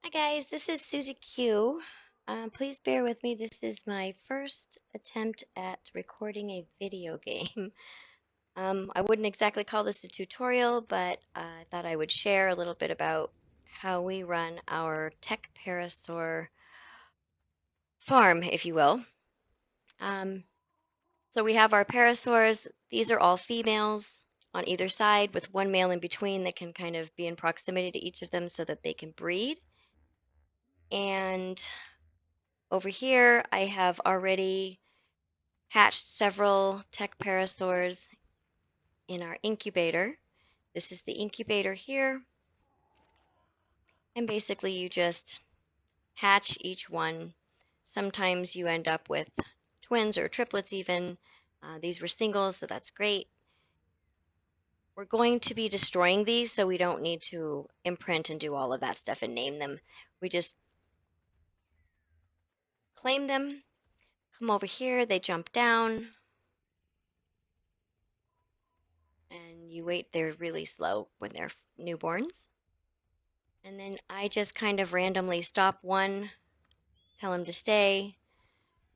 Hi guys, this is Susie-Q. Please bear with me. This is my first attempt at recording a video game. I wouldn't exactly call this a tutorial, but I thought I would share a little bit about how we run our tech Parasaur farm, if you will. Um, so we have our Parasaurs. These are all females on either side with one male in between that can kind of be in proximity to each of them so that they can breed. And over here, I have already hatched several tech parasaurs in our incubator. This is the incubator here. And basically, you just hatch each one. Sometimes you end up with twins or triplets, even. These were singles, so that's great. We're going to be destroying these, so we don't need to imprint and do all of that stuff and name them. We just claim them, come over here, they jump down, and you wait. They're really slow when they're newborns. And then I just kind of randomly stop one, tell him to stay,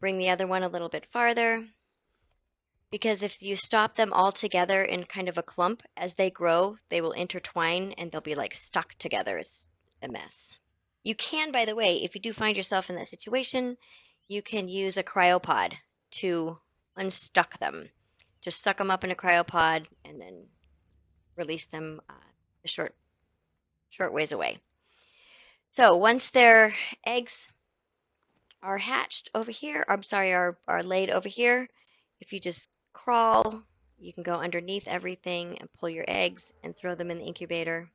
bring the other one a little bit farther. Because if you stop them all together in kind of a clump, as they grow, they will intertwine and they'll be like stuck together. It's a mess. You can, by the way, if you do find yourself in that situation, you can use a cryopod to unstuck them. Just suck them up in a cryopod and then release them a short ways away. So once their eggs are hatched over here, I'm sorry, are laid over here, if you just crawl, you can go underneath everything and pull your eggs and throw them in the incubator.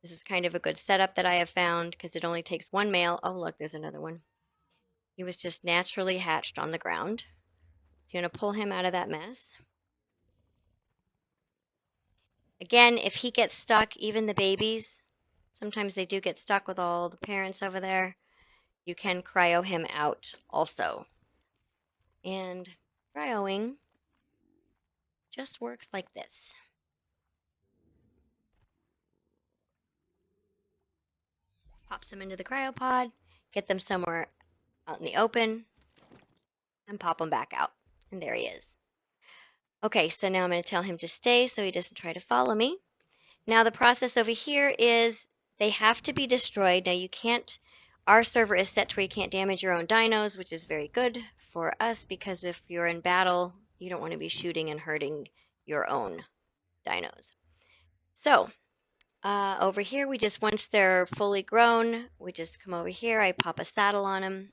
This is kind of a good setup that I have found because it only takes one male. Oh, look, there's another one. He was just naturally hatched on the ground. So you're going to pull him out of that mess. Again, if he gets stuck, even the babies, sometimes they do get stuck with all the parents over there. You can cryo him out also. And cryoing just works like this. Pops them into the cryopod, get them somewhere out in the open, and pop him back out. And there he is. Okay, so now I'm going to tell him to stay so he doesn't try to follow me. Now the process over here is they have to be destroyed. Now you can't, our server is set to where you can't damage your own dinos, which is very good for us because if you're in battle, you don't want to be shooting and hurting your own dinos. So over here, we just, once they're fully grown, we just come over here, I pop a saddle on them,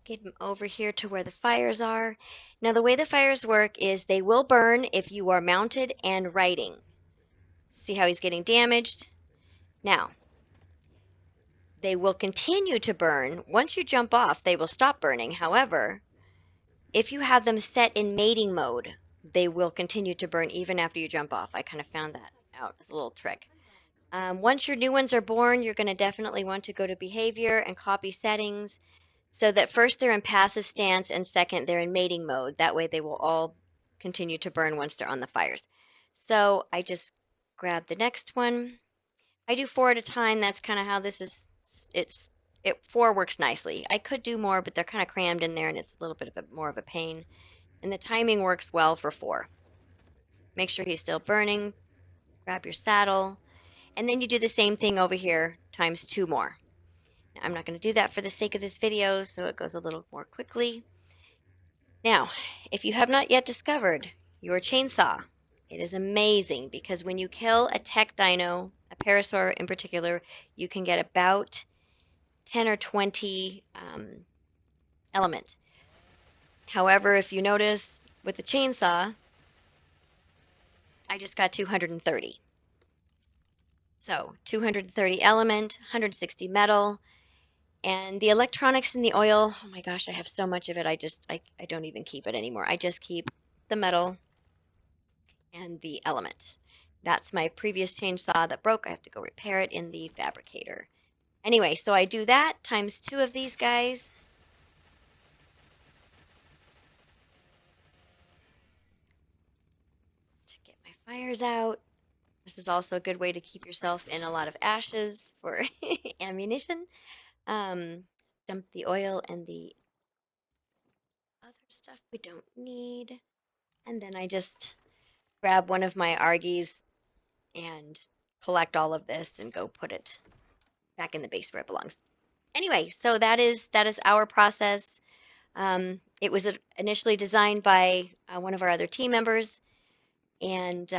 get them over here to where the fires are. Now the way the fires work is they will burn if you are mounted and riding. See how he's getting damaged? Now, they will continue to burn. Once you jump off, they will stop burning. However, if you have them set in mating mode, they will continue to burn even after you jump off. I kind of found that out as a little trick. Once your new ones are born, you're going to definitely want to go to behavior and copy settings so that first they're in passive stance and second they're in mating mode. That way they will all continue to burn once they're on the fires. So I just grab the next one. I do 4 at a time. That's kind of how this is. It 4 works nicely. I could do more, but they're kind of crammed in there and it's a little bit of more of a pain. And the timing works well for 4. Make sure he's still burning. Grab your saddle. And then you do the same thing over here times 2 more. Now, I'm not going to do that for the sake of this video, so it goes a little more quickly. Now, if you have not yet discovered your chainsaw, it is amazing because when you kill a tech dino, a parasaur in particular, you can get about 10 or 20 element. However, if you notice with the chainsaw, I just got 230. So 230 element, 160 metal, and the electronics and the oil, oh my gosh, I have so much of it. I don't even keep it anymore. I just keep the metal and the element. That's my previous chainsaw that broke. I have to go repair it in the fabricator. Anyway, so I do that times 2 of these guys. To get my fires out. This is also a good way to keep yourself in a lot of ashes for ammunition. Um, dump the oil and the other stuff we don't need. And then I just grab one of my Argies and collect all of this and go put it back in the base where it belongs. Anyway, so that is our process. It was initially designed by one of our other team members, and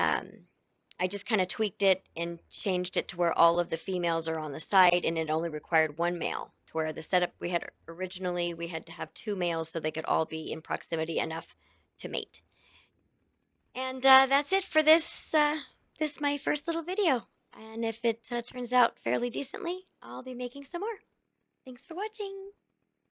I just kind of tweaked it and changed it to where all of the females are on the side, and it only required one male. To where the setup we had originally, we had to have two males so they could all be in proximity enough to mate. And that's it for this my first little video. And if it turns out fairly decently, I'll be making some more. Thanks for watching.